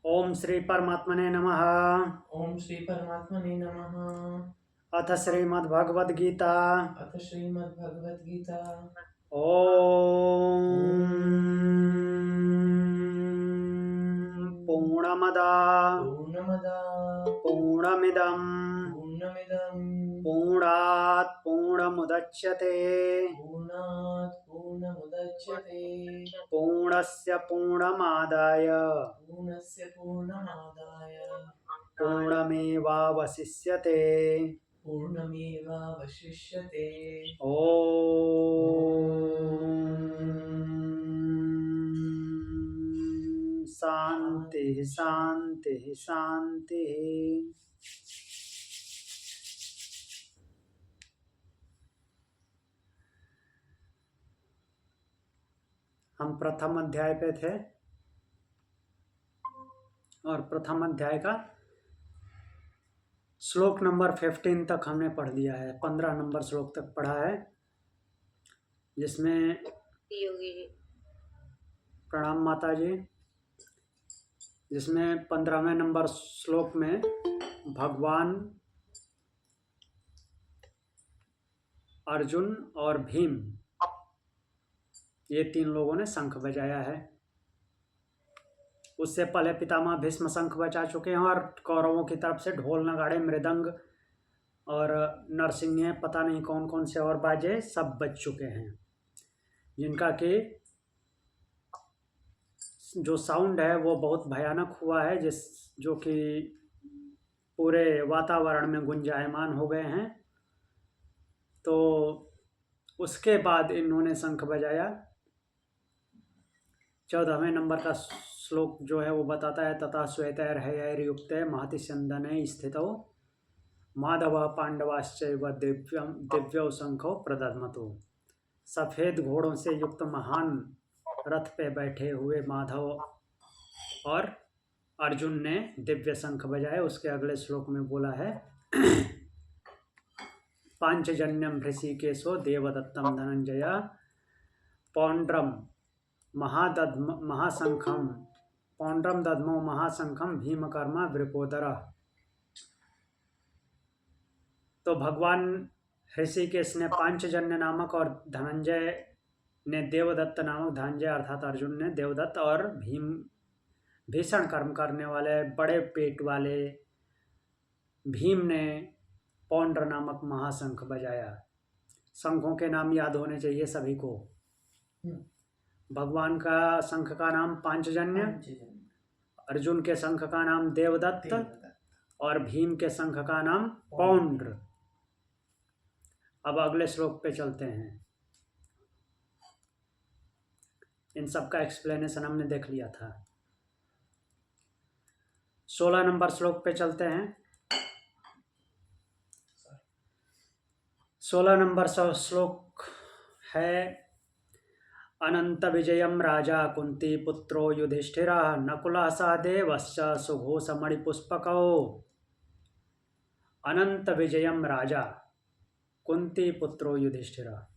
ओम श्री परमात्मने नमः। ओम श्री परमात्मने नमः। अथ श्रीमद्भगवद गीता। अथ श्रीमद्भगवद गीता। ओम पूर्णमदा पूर्णमदा पूर्णमिदं पूर्णमिदं पूर्णात् पूर्णमुदच्यते पूर्णात् पूर्णमुदच्यते पूर्णस्य पूर्णमादाय पूर्णस्य पूर्णमादाय पूर्णमेवावशिष्यते। पूर्णमेवावशिष्यते। ओम शांति शांति शांति। हम प्रथम अध्याय पे थे और प्रथम अध्याय का श्लोक नंबर 15 तक हमने पढ़ लिया है। 15 नंबर श्लोक तक पढ़ा है, जिसमें योगी जी प्रणाम माता जी, जिसमें 15वें नंबर श्लोक में भगवान अर्जुन और भीम ये तीन लोगों ने शंख बजाया है। उससे पहले पितामह भीष्म शंख बजा चुके हैं और कौरवों की तरफ से ढोल नगाड़े मृदंग और नरसिंह पता नहीं कौन कौन से और बाजे सब बज चुके हैं, जिनका कि जो साउंड है वो बहुत भयानक हुआ है, जो कि पूरे वातावरण में गुंजायमान हो गए हैं। तो उसके बाद इन्होंने शंख बजाया। 14वें नंबर का श्लोक जो है वो बताता है, तथा श्वेतैर्हयैर्युक्ते महति स्यन्दने स्थितौ माधव पांडवाश्चैव दिव्यौ शंखौ प्रदध्मतु। सफ़ेद घोड़ों से युक्त महान रथ पे बैठे हुए माधव और अर्जुन ने दिव्य शंख बजाए। उसके अगले श्लोक में बोला है, पांचजन्यम ऋषिकेशो देवदत्तम धनंजय पौंड्रम महाशंखम पौंड्रम दद्मो महाशंखम भीमकर्मा वृकोदर। तो भगवान ऋषिकेश ने पांचजन्य नामक और धनंजय ने देवदत्त नामक, धनंजय अर्थात अर्जुन ने देवदत्त और भीम भीषण कर्म करने वाले बड़े पेट वाले भीम ने पौंड्र नामक महाशंख बजाया। शंखों के नाम याद होने चाहिए सभी को। भगवान का शंख का नाम पांचजन्य, अर्जुन के शंख का नाम देवदत्त और भीम के शंख का नाम पौंड्र। अब अगले श्लोक पे चलते हैं। इन सब का एक्सप्लेनेशन हमने देख लिया था। 16 नंबर श्लोक पे चलते हैं। 16 नंबर श्लोक है, अनंत विजयम राजा कुंती पुत्रो युधिष्ठिरा नकुला सहदेवश्च सुघोषमणिपुष्पकौ। अनंत विजयम राजा कुंती पुत्रो युधिष्ठिरा।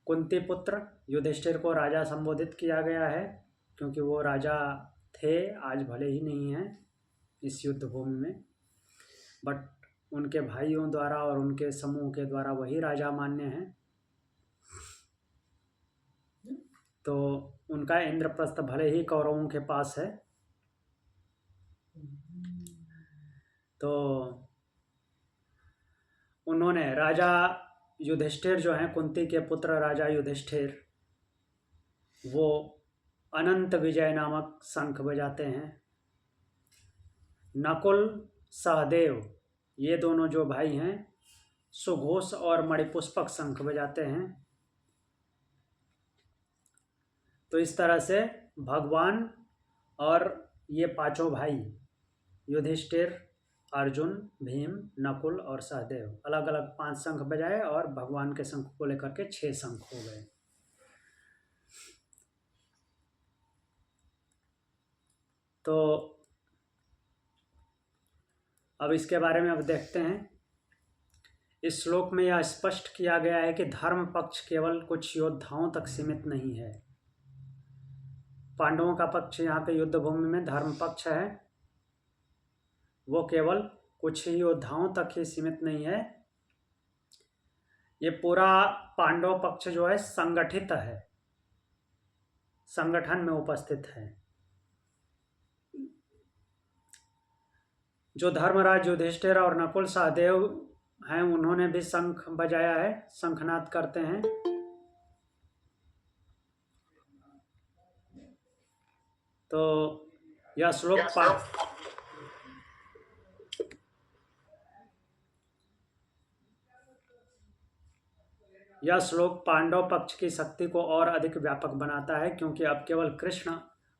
कुंती पुत्र युधिष्ठिर को राजा संबोधित किया गया है, क्योंकि वो राजा थे, आज भले ही नहीं हैं इस युद्ध भूमि में, बट उनके भाइयों द्वारा और उनके समूह के द्वारा वही राजा मान्य हैं। तो उनका इंद्रप्रस्थ भले ही कौरवों के पास है। तो उन्होंने राजा युधिष्ठिर जो हैं, कुंती के पुत्र राजा युधिष्ठिर, वो अनंत विजय नामक शंख बजाते हैं। नकुल सहदेव ये दोनों जो भाई हैं, सुघोष और मणिपुष्पक शंख बजाते हैं। तो इस तरह से भगवान और ये पांचों भाई युधिष्ठिर, अर्जुन, भीम, नकुल और सहदेव अलग अलग 5 शंख बजाए और भगवान के शंख को लेकर के 6 शंख हो गए। तो अब इसके बारे में अब देखते हैं। इस श्लोक में यह स्पष्ट किया गया है कि धर्म पक्ष केवल कुछ योद्धाओं तक सीमित नहीं है। धर्म पक्ष केवल कुछ योद्धाओं तक सीमित नहीं है। धर्म पक्ष केवल कुछ योद्धाओं तक सीमित नहीं है। धर्म पक्ष केवल कुछ योद्धाओं तक सीमित नहीं है। धर्म पक्ष केवल कुछ योद्धाओं तक सीमित नहीं है। पांडवों का पक्ष यहाँ पे युद्ध भूमि में धर्म पक्ष है, वो केवल कुछ ही योद्धाओं तक ही सीमित नहीं है। ये पूरा पांडव पक्ष जो है संगठित है, संगठन में उपस्थित है। जो धर्मराज युधिष्ठिर और नकुल सहदेव हैं, उन्होंने भी शंख बजाया है, शंखनाद करते हैं। तो यह श्लोक पांडव पक्ष की शक्ति को और अधिक व्यापक बनाता है, क्योंकि अब केवल कृष्ण,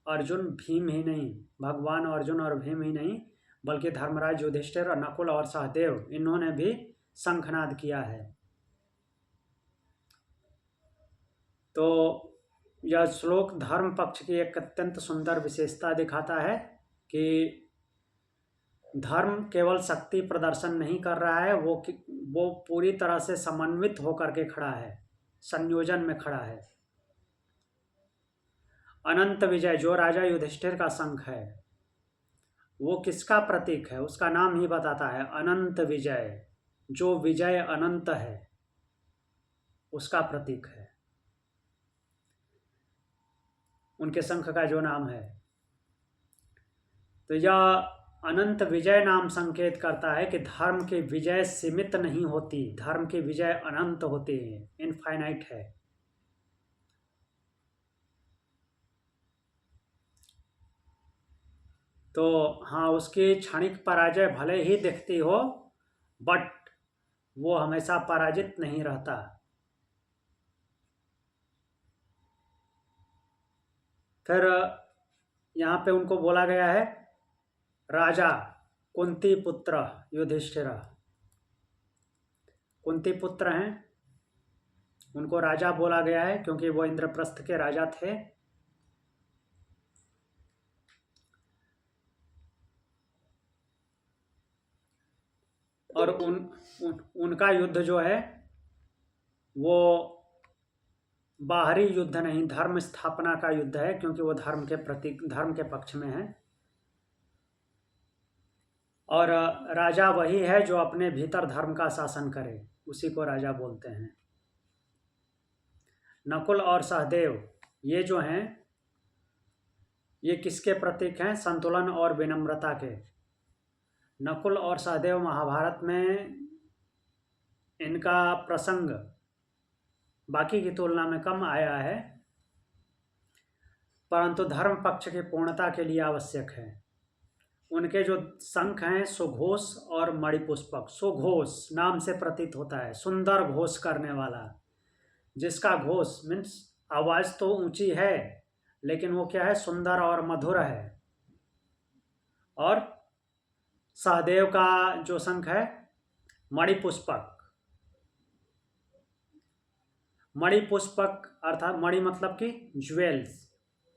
अर्जुन, भीम ही नहीं, भगवान अर्जुन और भीम ही नहीं, बल्कि धर्मराज युधिष्ठिर और नकुल और सहदेव, इन्होंने भी शंखनाद किया है। तो यह श्लोक धर्म पक्ष की एक अत्यंत सुंदर विशेषता दिखाता है कि धर्म केवल शक्ति प्रदर्शन नहीं कर रहा है, वो पूरी तरह से समन्वित होकर के खड़ा है, संयोजन में खड़ा है। अनंत विजय जो राजा युधिष्ठिर का शंख है, वो किसका प्रतीक है? उसका नाम ही बताता है, अनंत विजय। जो विजय अनंत है उसका प्रतीक है, उनके शंख का जो नाम है। तो यह अनंत विजय नाम संकेत करता है कि धर्म की विजय सीमित नहीं होती, धर्म की विजय अनंत होती है, इनफाइनाइट है। तो हाँ, उसकी क्षणिक पराजय भले ही दिखती हो, बट वो हमेशा पराजित नहीं रहता। फिर यहाँ पे उनको बोला गया है राजा, कुंती पुत्र युधिष्ठिर, कुंती पुत्र हैं, उनको राजा बोला गया है क्योंकि वो इंद्रप्रस्थ के राजा थे। और उनका युद्ध जो है वो बाहरी युद्ध नहीं, धर्म स्थापना का युद्ध है, क्योंकि वो धर्म के प्रतीक, धर्म के पक्ष में है। और राजा वही है जो अपने भीतर धर्म का शासन करे, उसी को राजा बोलते हैं। नकुल और सहदेव ये जो हैं, ये किसके प्रतीक हैं? संतुलन और विनम्रता के। नकुल और सहदेव महाभारत में इनका प्रसंग बाकी की तुलना में कम आया है, परंतु धर्म पक्ष की पूर्णता के लिए आवश्यक है। उनके जो शंख हैं सुघोष और मणिपुष्पक, सुघोष नाम से प्रतीत होता है, सुंदर घोष करने वाला, जिसका घोष मीन्स आवाज तो ऊंची है लेकिन वो क्या है? सुंदर और मधुर है। और सहदेव का जो शंख है मणिपुष्पक, मणिपुष्पक अर्थात मणि मतलब कि ज्वेल्स,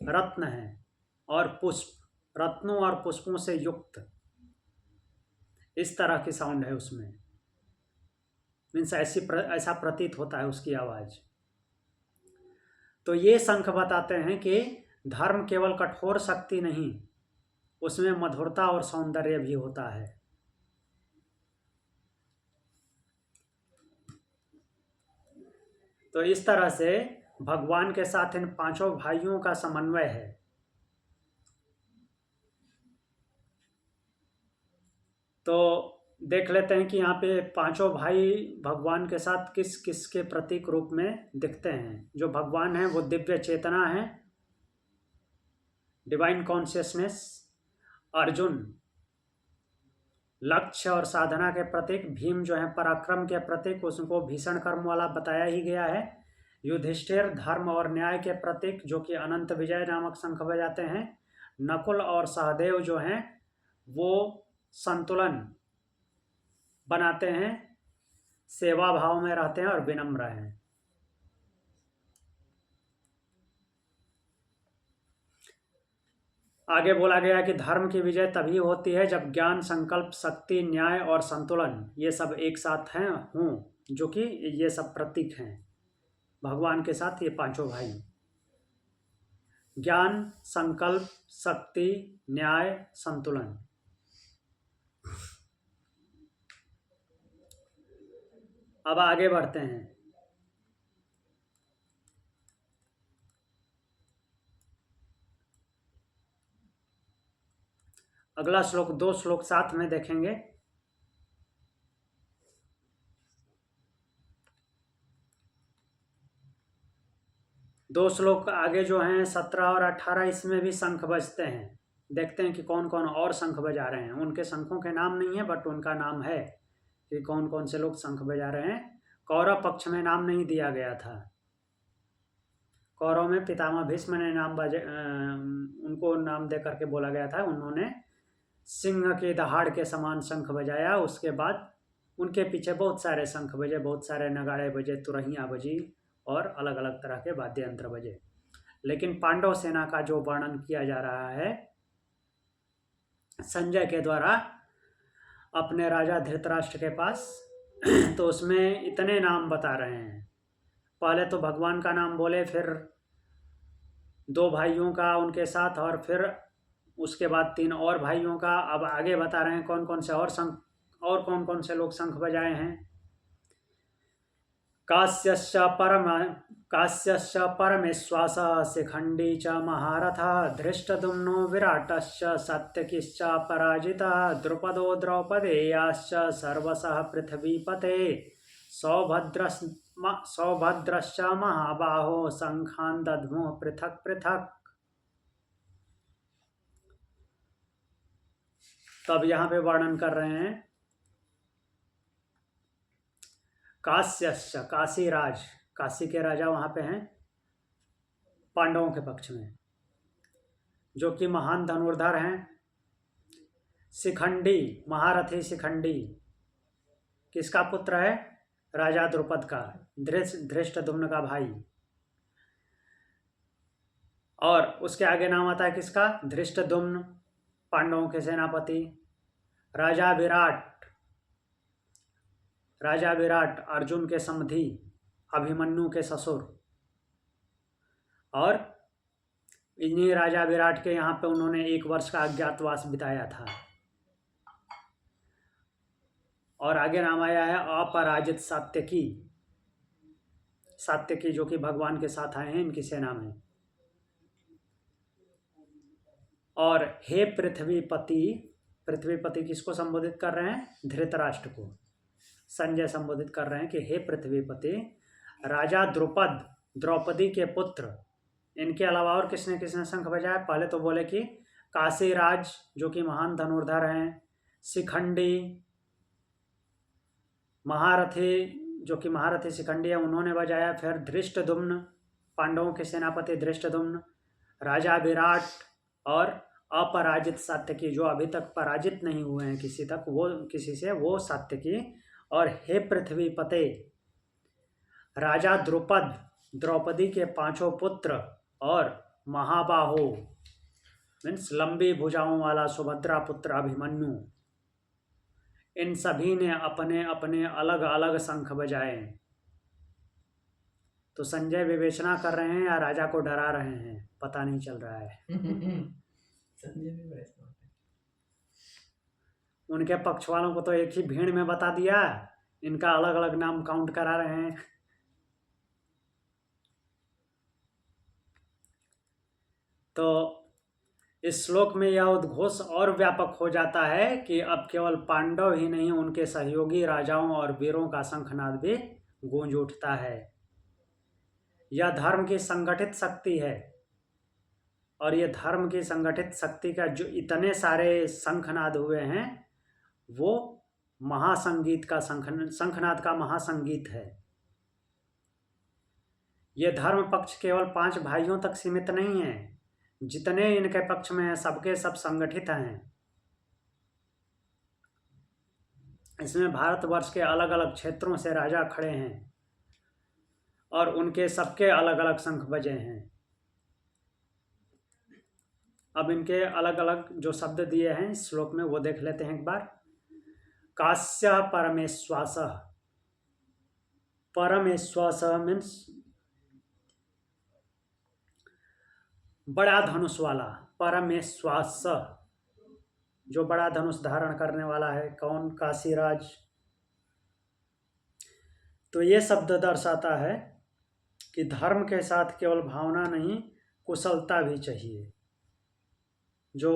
रत्न है, और पुष्प रत्नों और पुष्पों से युक्त, इस तरह की साउंड है उसमें, मीन्स ऐसा प्रतीत होता है उसकी आवाज। तो ये शंख बताते हैं कि धर्म केवल कठोर शक्ति नहीं, उसमें मधुरता और सौंदर्य भी होता है। तो इस तरह से भगवान के साथ इन पांचों भाइयों का समन्वय है। तो देख लेते हैं कि यहाँ पे पांचों भाई भगवान के साथ किस किस के प्रतीक रूप में दिखते हैं। जो भगवान है वो दिव्य चेतना है, डिवाइन कॉन्शियसनेस। अर्जुन लक्ष्य और साधना के प्रतीक। भीम जो है पराक्रम के प्रतीक, उसको भीषण कर्म वाला बताया ही गया है। युधिष्ठिर धर्म और न्याय के प्रतीक, जो कि अनंत विजय नामक शंख बजाते हैं। नकुल और सहदेव जो हैं वो संतुलन बनाते हैं, सेवा भाव में रहते हैं और विनम्र हैं। आगे बोला गया कि धर्म की विजय तभी होती है जब ज्ञान, संकल्प, शक्ति, न्याय और संतुलन ये सब एक साथ हैं हों, जो कि ये सब प्रतीक हैं भगवान के साथ, ये पांचों भाई। ज्ञान, संकल्प, शक्ति, न्याय, संतुलन। अब आगे बढ़ते हैं। अगला श्लोक, 2 श्लोक साथ में देखेंगे। दो श्लोक आगे जो हैं 17 और 18, इसमें भी शंख बजते हैं। देखते हैं कि कौन कौन और शंख बजा रहे हैं। उनके शंखों के नाम नहीं है, बट उनका नाम है कि कौन कौन से लोग शंख बजा रहे हैं। कौरव पक्ष में नाम नहीं दिया गया था। कौरव में पितामह भीष्म ने उनको नाम दे करके बोला गया था। उन्होंने सिंह के दहाड़ के समान शंख बजाया। उसके बाद उनके पीछे बहुत सारे शंख बजे, बहुत सारे नगाड़े बजे, तुरहियाँ बजी और अलग अलग तरह के वाद्य यंत्र बजे। लेकिन पांडव सेना का जो वर्णन किया जा रहा है संजय के द्वारा अपने राजा धृतराष्ट्र के पास, तो उसमें इतने नाम बता रहे हैं। पहले तो भगवान का नाम बोले, फिर 2 भाइयों का उनके साथ, और फिर उसके बाद 3 और भाइयों का। अब आगे बता रहे हैं कौन कौन से और कौन कौन से लोग शंख बजाए हैं। कास्यश्च परमेश्वासः शिखण्डी च महारथः धृष्टद्युम्नो विराटश्च सात्यकिश्च पराजितः द्रुपदो द्रौपदेयाश्च सर्वशः पृथ्वीपते सौभद्रश्च महाबाहो शंखान् दद्मुः पृथक् पृथक्। तब यहाँ पे वर्णन कर रहे हैं काश्यश्च, काशी राज, काशी के राजा वहाँ पे हैं पांडवों के पक्ष में, जो कि महान धनुर्धर हैं। शिखंडी, महारथी शिखंडी किसका पुत्र है? राजा द्रुपद का, धृष्टद्युम्न का भाई। और उसके आगे नाम आता है किसका? धृष्टद्युम्न, पांडवों के सेनापति। राजा विराट अर्जुन के समधी, अभिमन्यु के ससुर। और इन्हीं राजा विराट के यहाँ पे उन्होंने 1 वर्ष का अज्ञातवास बिताया था। और आगे नाम आया है अपराजित सात्यकी, सात्यकी जो कि भगवान के साथ आए हैं इनकी सेना में। और हे पृथ्वीपति, पृथ्वीपति किसको संबोधित कर रहे हैं? धृतराष्ट्र को। संजय संबोधित कर रहे हैं कि हे पृथ्वीपति, राजा द्रौपदी के पुत्र, इनके अलावा और किसने किसने शंख बजाया? पहले तो बोले कि काशीराज जो कि महान धनुर्धर हैं, शिखंडी महारथी जो कि महारथी शिखंडी है, उन्होंने बजाया। फिर धृष्टद्युम्न, पांडवों के सेनापति धृष्टद्युम्न, राजा विराट और अपराजित सात्यकी, जो अभी तक पराजित नहीं हुए हैं किसी से, वो सात्यकी। और हे पृथ्वीपते, राजा द्रौपदी के 5 पुत्र और महाबाहो मीन्स लंबी भुजाओं वाला सुभद्रा पुत्र अभिमन्यु, इन सभी ने अपने अपने अलग अलग शंख बजाए। तो संजय विवेचना कर रहे हैं या राजा को डरा रहे हैं, पता नहीं चल रहा है। संजय भी बड़े स्मार्ट हैं। उनके पक्ष वालों को तो एक ही भीड़ में बता दिया, इनका अलग अलग नाम काउंट करा रहे हैं। तो इस श्लोक में यह उद्घोष और व्यापक हो जाता है कि अब केवल पांडव ही नहीं, उनके सहयोगी राजाओं और वीरों का शंखनाद भी गूंज उठता है। यह धर्म की संगठित शक्ति है। और ये धर्म की संगठित शक्ति का जो इतने सारे शंखनाद हुए हैं, वो महासंगीत का शंखनाद का महासंगीत है। ये धर्म पक्ष केवल 5 भाइयों तक सीमित नहीं है, जितने इनके पक्ष में हैं सबके सब संगठित हैं। इसमें भारतवर्ष के अलग अलग क्षेत्रों से राजा खड़े हैं और उनके सबके अलग अलग शंख बजे हैं। अब इनके अलग अलग जो शब्द दिए हैं इस श्लोक में वो देख लेते हैं एक बार। कास्य परमेश्वासः, परमेश्वासः मीन्स बड़ा धनुष वाला, परमेश्वास, जो बड़ा धनुष धारण करने वाला है। कौन? काशीराज। तो ये शब्द दर्शाता है कि धर्म के साथ केवल भावना नहीं, कुशलता भी चाहिए। जो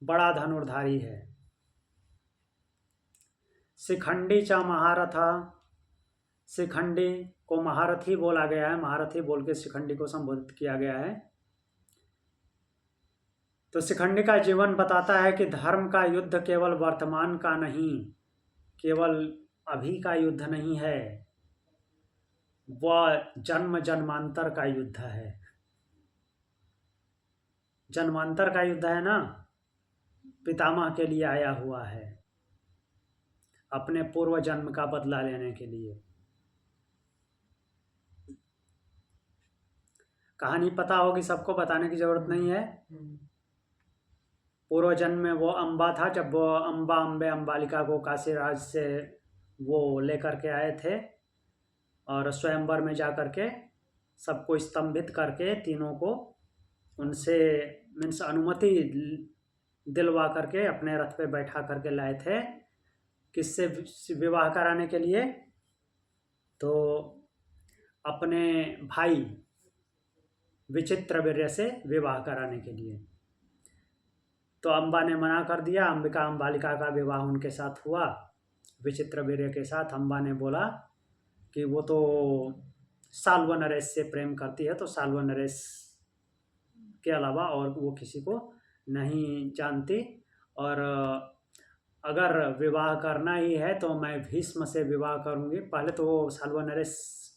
बड़ा धनुर्धारी है। शिखंडी चा महारथा, शिखंडी को महारथी बोला गया है, महारथी बोल के शिखंडी को संबोधित किया गया है। तो शिखंडी का जीवन बताता है कि धर्म का युद्ध केवल वर्तमान का नहीं, केवल अभी का युद्ध नहीं है, वह जन्म जन्मांतर का युद्ध है। जन्मांतर का युद्ध है ना, पितामह के लिए आया हुआ है, अपने पूर्व जन्म का बदला लेने के लिए। कहानी पता होगी सबको, बताने की जरूरत नहीं है। पूर्व जन्म में वो अम्बा था, जब वो अंबालिका को काशीराज से वो लेकर के आए थे और स्वयंवर में जा करके सबको स्तंभित करके तीनों को उनसे मीन्स अनुमति दिलवा करके अपने रथ पे बैठा करके लाए थे। किससे विवाह कराने के लिए? तो अपने भाई विचित्रवीर्य से विवाह कराने के लिए। तो अम्बा ने मना कर दिया। अंबालिका का विवाह उनके साथ हुआ विचित्रवीर्य के साथ। अम्बा ने बोला कि वो तो साल्व नरेश से प्रेम करती है, तो साल्व नरेश के अलावा और वो किसी को नहीं जानती, और अगर विवाह करना ही है तो मैं भीष्म से विवाह करूंगी। पहले तो वो साल्व नरेश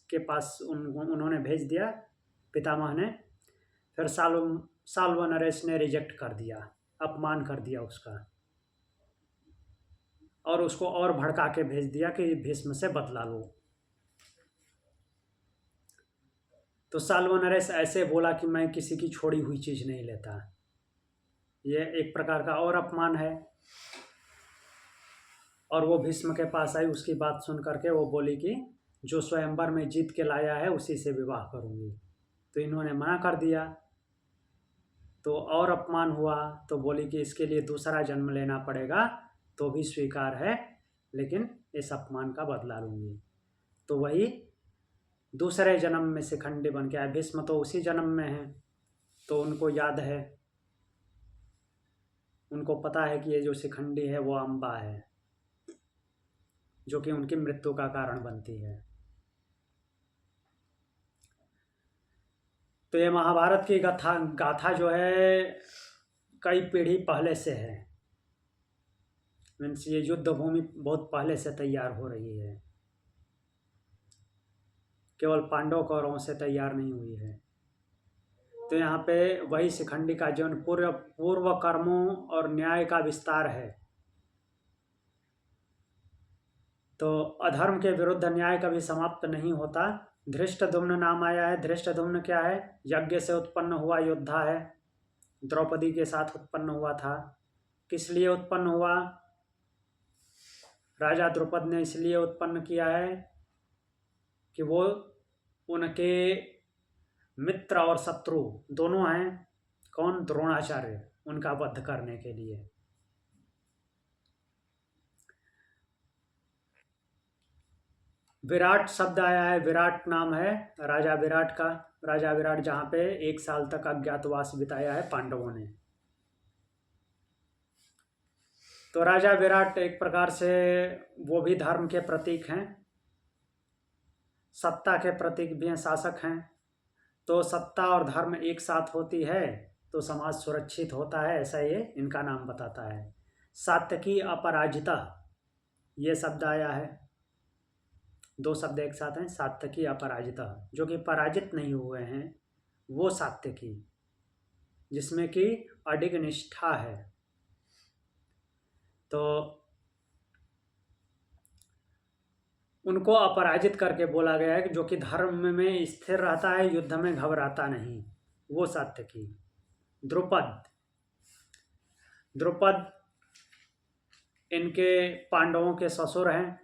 के पास उन्होंने भेज दिया पितामह ने, फिर साल्व नरेश ने रिजेक्ट कर दिया, अपमान कर दिया उसका, और उसको और भड़का के भेज दिया कि भीष्म से बदला लो। तो साल्व नरेश ऐसे बोला कि मैं किसी की छोड़ी हुई चीज नहीं लेता। ये एक प्रकार का और अपमान है। और वो भीष्म के पास आई, उसकी बात सुन करके वो बोली कि जो स्वयंवर में जीत के लाया है उसी से विवाह करूंगी। तो इन्होंने मना कर दिया, तो और अपमान हुआ। तो बोली कि इसके लिए दूसरा जन्म लेना पड़ेगा, तो भी स्वीकार है, लेकिन इस अपमान का बदला लूंगी। तो वही दूसरे जन्म में शिखंडी बन के आए। भीष्म तो उसी जन्म में है, तो उनको याद है, उनको पता है कि ये जो शिखंडी है वो अम्बा है, जो कि उनकी मृत्यु का कारण बनती है। तो ये महाभारत की गाथा जो है कई पीढ़ी पहले से है। मीन्स ये युद्ध भूमि बहुत पहले से तैयार हो रही है, केवल पांडव कौरवों से तैयार नहीं हुई है। तो यहाँ पे वही शिखंडी का जीवन पूर्व कर्मों और न्याय का विस्तार है। तो अधर्म के विरुद्ध न्याय कभी समाप्त नहीं होता। धृष्टद्युम्न नाम आया है। धृष्टद्युम्न क्या है? यज्ञ से उत्पन्न हुआ योद्धा है, द्रौपदी के साथ उत्पन्न हुआ था। किस लिए उत्पन्न हुआ? राजा द्रुपद ने इसलिए उत्पन्न किया है कि वो उनके मित्र और शत्रु दोनों हैं। कौन? द्रोणाचार्य, उनका वध करने के लिए। विराट शब्द आया है, विराट नाम है राजा विराट का। राजा विराट जहाँ पे 1 साल तक अज्ञातवास बिताया है पांडवों ने। तो राजा विराट एक प्रकार से वो भी धर्म के प्रतीक हैं, सत्ता के प्रतीक भी हैं, शासक हैं। तो सत्ता और धर्म एक साथ होती है तो समाज सुरक्षित होता है, ऐसा ये इनका नाम बताता है। सात्यकी अपराजिता, ये शब्द आया है। 2 शब्द एक साथ हैं, सात्यकी अपराजिता। जो कि पराजित नहीं हुए हैं वो सात्यकी, जिसमें कि अडिग निष्ठा है। तो उनको अपराजित करके बोला गया है कि जो कि धर्म में स्थिर रहता है, युद्ध में घबराता नहीं, वो सात्यकी। द्रुपद इनके पांडवों के ससुर हैं।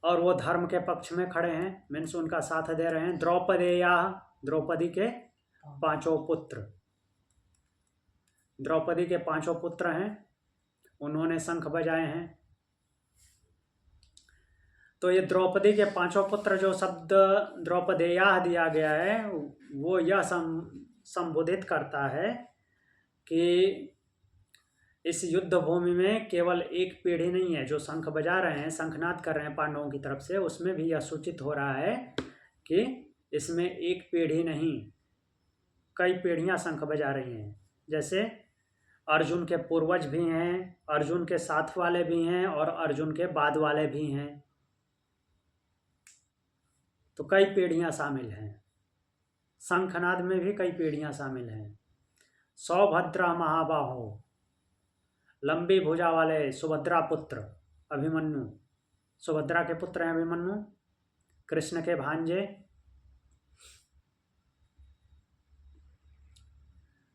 और वो धर्म के पक्ष में खड़े हैं, मीन्स उनका साथ दे रहे हैं। द्रौपदेया, द्रौपदी के पांचों पुत्र, द्रौपदी के पांचों पुत्र हैं, उन्होंने शंख बजाए हैं। तो ये द्रौपदी के पांचों पुत्र, जो शब्द द्रौपदेया दिया गया है, वो यह संबोधित करता है कि इस युद्ध भूमि में केवल एक पीढ़ी नहीं है जो शंख बजा रहे हैं, शंखनाद कर रहे हैं पांडवों की तरफ से, उसमें भी यह सूचित हो रहा है कि इसमें एक पीढ़ी नहीं, कई पीढ़ियां शंख बजा रही हैं। जैसे अर्जुन के पूर्वज भी हैं, अर्जुन के साथ वाले भी हैं और अर्जुन के बाद वाले भी हैं, तो कई पीढ़ियां शामिल हैं। शंखनाद में भी कई पीढ़ियां शामिल हैं। सौभद्र महाबाहो, लंबी भुजा वाले सुभद्रा पुत्र अभिमन्यु, सुभद्रा के पुत्र हैं अभिमन्यु, कृष्ण के भांजे।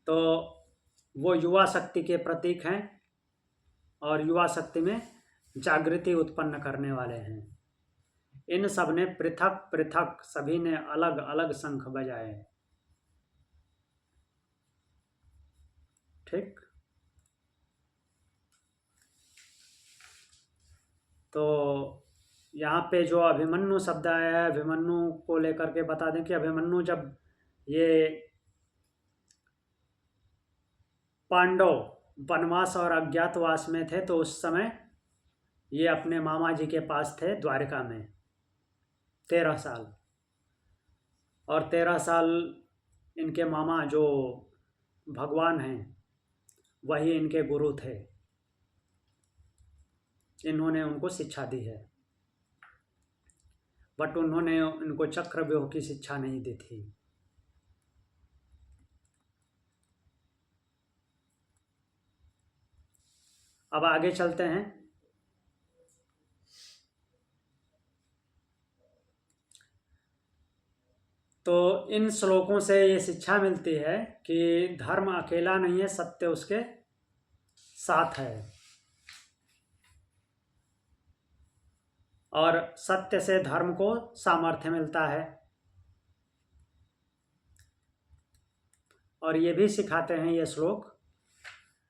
तो वो युवा शक्ति के प्रतीक हैं और युवा शक्ति में जागृति उत्पन्न करने वाले हैं। इन सब ने पृथक पृथक, सभी ने अलग अलग शंख बजाए। ठीक, तो यहाँ पे जो अभिमन्यु शब्द आया है, अभिमन्यु को लेकर के बता दें कि अभिमन्यु जब ये पांडव वनवास और अज्ञातवास में थे तो उस समय ये अपने मामा जी के पास थे द्वारिका में 13 साल, और 13 साल इनके मामा जो भगवान हैं वही इनके गुरु थे, इन्होंने उनको शिक्षा दी है, बट उन्होंने उनको चक्रव्यूह की शिक्षा नहीं दी थी। अब आगे चलते हैं। तो इन श्लोकों से ये शिक्षा मिलती है कि धर्म अकेला नहीं है, सत्य उसके साथ है, और सत्य से धर्म को सामर्थ्य मिलता है। और ये भी सिखाते हैं ये श्लोक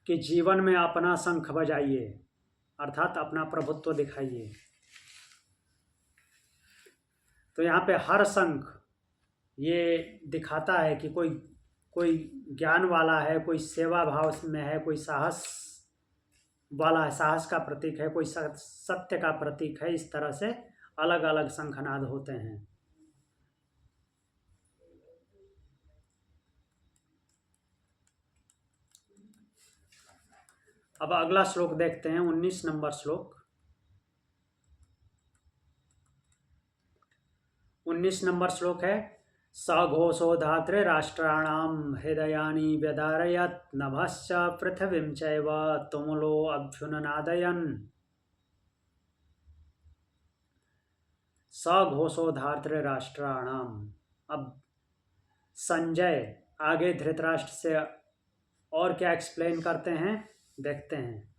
कि जीवन में अपना शंख बजाइए, अर्थात अपना प्रभुत्व दिखाइए। तो यहाँ पे हर शंख ये दिखाता है कि कोई ज्ञान वाला है, कोई सेवा भाव में है, कोई साहस वाला है, साहस का प्रतीक है, कोई सत्य का प्रतीक है। इस तरह से अलग अलग शंखनाद होते हैं। अब अगला श्लोक देखते हैं, 19 नंबर श्लोक। 19 नंबर श्लोक है, सघोषो धात्रे राष्ट्राणाम हृदयानि व्यदारयत् नभश्च पृथ्वीं चैव तुमुलो अभ्युननादयन्। सघोषो धात्रे राष्ट्राणाम। अब संजय आगे धृतराष्ट्र से और क्या एक्सप्लेन करते हैं, देखते हैं।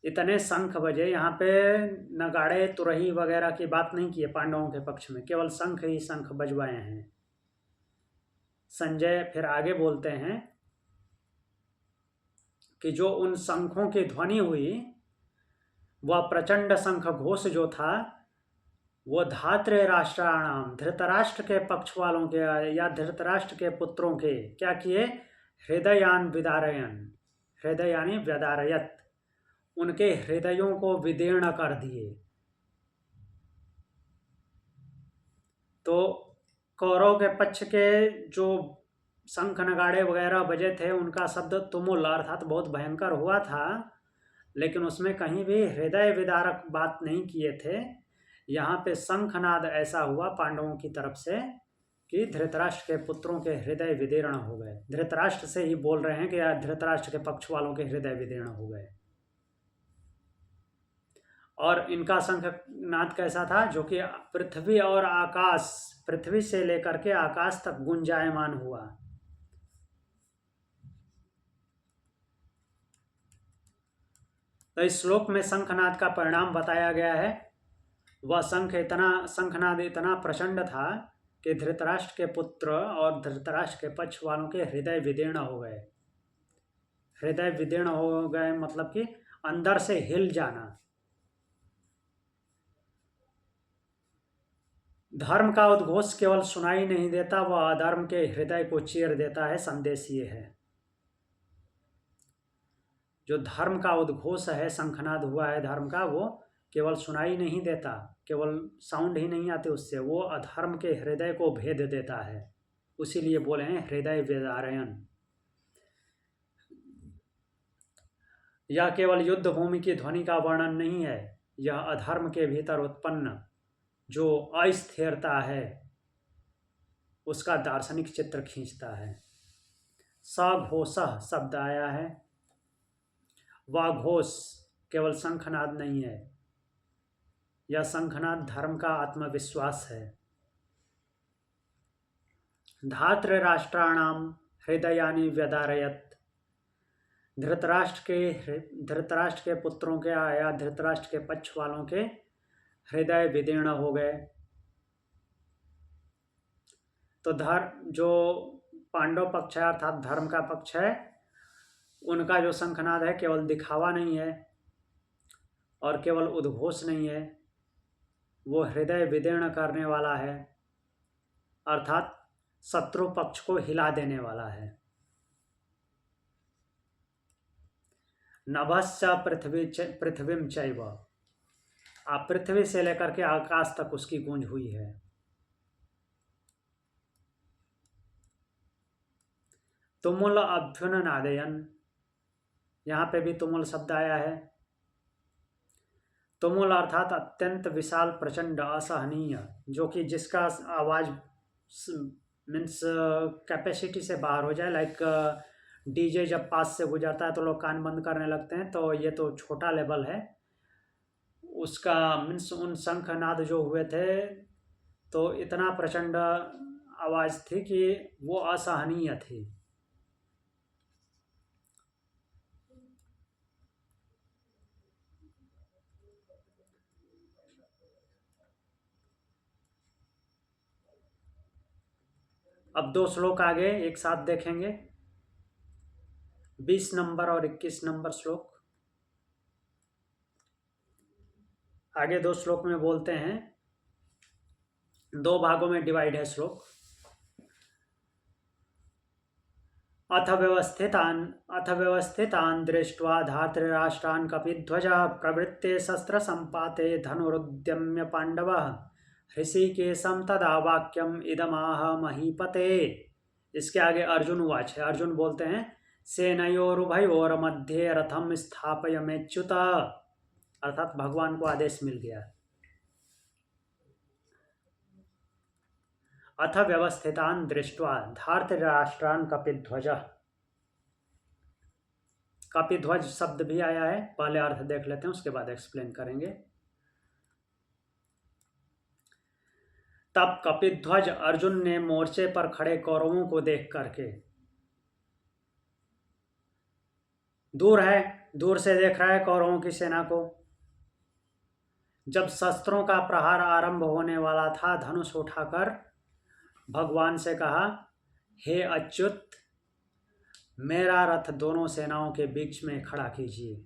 इतने शंख बजे, यहाँ पे नगाड़े तुरही वगैरह की बात नहीं की है पांडवों के पक्ष में, केवल शंख ही शंख बजवाए हैं। संजय फिर आगे बोलते हैं कि जो उन शंखों की ध्वनि हुई, वह प्रचंड शंख घोष जो था, वो धात्रे राष्ट्राणाम, धृतराष्ट्र के पक्ष वालों के या धृतराष्ट्र के पुत्रों के क्या किए, हृदयान विदारयन, हृदयानी व्यदारयत, उनके हृदयों को विदीर्ण कर दिए। तो कौरव के पक्ष के जो शंख नगाड़े वगैरह बजे थे, उनका शब्द तुमुल अर्थात बहुत भयंकर हुआ था, लेकिन उसमें कहीं भी हृदय विदारक बात नहीं किए थे। यहाँ पे शंखनाद ऐसा हुआ पांडवों की तरफ से कि धृतराष्ट्र के पुत्रों के हृदय विदीर्ण हो गए। धृतराष्ट्र से ही बोल रहे हैं कि धृतराष्ट्र के पक्ष वालों के हृदय विदीर्ण हो गए। और इनका शंखनाद कैसा था, जो कि पृथ्वी और आकाश, पृथ्वी से लेकर के आकाश तक गुंजायमान हुआ। तो इस श्लोक में शंखनाद का परिणाम बताया गया है वह शंखनाद इतना प्रचंड था कि धृतराष्ट्र के पुत्र और धृतराष्ट्र के पक्ष वालों के हृदय विदीर्ण हो गए। हृदय विदीर्ण हो गए मतलब कि अंदर से हिल जाना। धर्म का उद्घोष केवल सुनाई नहीं देता, वह अधर्म के हृदय को चीर देता है। संदेश ये है, जो धर्म का उद्घोष है, शंखनाद हुआ है धर्म का, वो केवल सुनाई नहीं देता, केवल साउंड ही नहीं आते उससे, वो अधर्म के हृदय को भेद देता है। उसीलिए बोले हैं हृदय वेदारयन। यह केवल युद्ध भूमि की ध्वनि का वर्णन नहीं है, यह अधर्म के भीतर उत्पन्न जो अस्थिरता है उसका दार्शनिक चित्र खींचता है। सघोषः शब्द आया है। वह घोष केवल शंखनाद नहीं है, यह शंखनाद धर्म का आत्मविश्वास है। धातृराष्ट्राणाम हृदयानि व्यदारयत्। धृतराष्ट्र के पुत्रों के या धृतराष्ट्र के पक्ष वालों के हृदय विदीर्ण हो गए। तो जो पांडव पक्ष है अर्थात धर्म का पक्ष है, उनका जो शंखनाद है केवल दिखावा नहीं है और केवल उद्घोष नहीं है, वो हृदय विदीर्ण करने वाला है, अर्थात शत्रु पक्ष को हिला देने वाला है। नभश्च पृथ्वीम चैव। आप पृथ्वी से लेकर के आकाश तक उसकी गूंज हुई है। तुमुल अभ्युन्नादयन्, यहाँ पे भी तुमुल शब्द आया है। तुमुल अर्थात अत्यंत विशाल, प्रचंड, असहनीय, जो कि जिसका आवाज मीन्स कैपेसिटी से बाहर हो जाए। लाइक डीजे जब पास से गुजरता है तो लोग कान बंद करने लगते हैं, तो ये तो छोटा लेवल है उसका। मीन्स उन शंखनाद जो हुए थे तो इतना प्रचंड आवाज थी कि वो असहनीय थी। अब 2 श्लोक आगे एक साथ देखेंगे, 20 नंबर और 21 नंबर श्लोक। आगे 2 श्लोक में बोलते हैं, 2 भागों में डिवाइड है श्लोक। अथ व्यवस्थितान् दृष्ट्वा धातृराष्ट्रान् कपिध्वजः प्रवृत्ते शस्त्र संपाते धनुरुद्यम्य पांडवः ऋषिकेशं तदा वाक्यम इदमाह महीपते। इसके आगे अर्जुन वाच है। अर्जुन बोलते हैं, सेनयोरुभयोर मध्ये रथम स्थापयमेच्युत, अर्थात भगवान को आदेश मिल गया। अथ व्यवस्थितान् दृष्ट्वा धातृराष्ट्रान् कपिध्वजः। कपिध्वज शब्द भी आया है, पहले अर्थ देख लेते हैं उसके बाद एक्सप्लेन करेंगे। तब कपिध्वज अर्जुन ने मोर्चे पर खड़े कौरवों को देख करके, दूर से देख रहा है कौरवों की सेना को। जब शस्त्रों का प्रहार आरंभ होने वाला था, धनुष उठाकर भगवान से कहा, हे अच्युत, मेरा रथ दोनों सेनाओं के बीच में खड़ा कीजिए।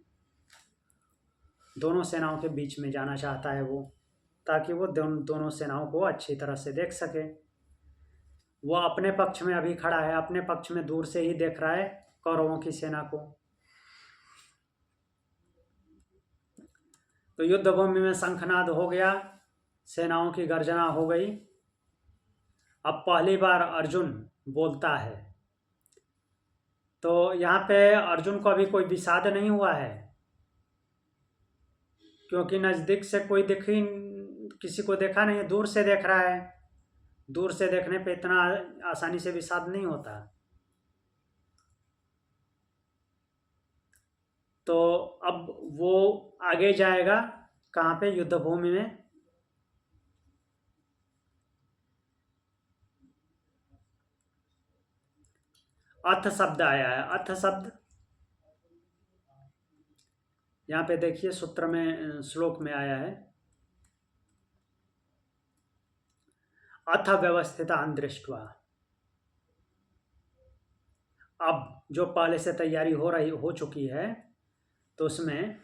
दोनों सेनाओं के बीच में जाना चाहता है वो, ताकि वो दोनों सेनाओं को अच्छी तरह से देख सके। वो अपने पक्ष में अभी खड़ा है, अपने पक्ष में दूर से ही देख रहा है कौरवों की सेना को। तो युद्ध भूमि में शंखनाद हो गया, सेनाओं की गर्जना हो गई। अब पहली बार अर्जुन बोलता है, तो यहाँ पे अर्जुन को अभी कोई विषाद नहीं हुआ है, क्योंकि नजदीक से कोई किसी को देखा नहीं है, दूर से देख रहा है। दूर से देखने पे इतना आसानी से विषाद नहीं होता। तो अब वो आगे जाएगा कहाँ पे, युद्ध भूमि में। अथ शब्द आया है। अथ शब्द यहाँ पे देखिए सूत्र में, श्लोक में आया है। अथ व्यवस्थितान् दृष्ट्वा, अब जो पहले से तैयारी हो चुकी है तो उसमें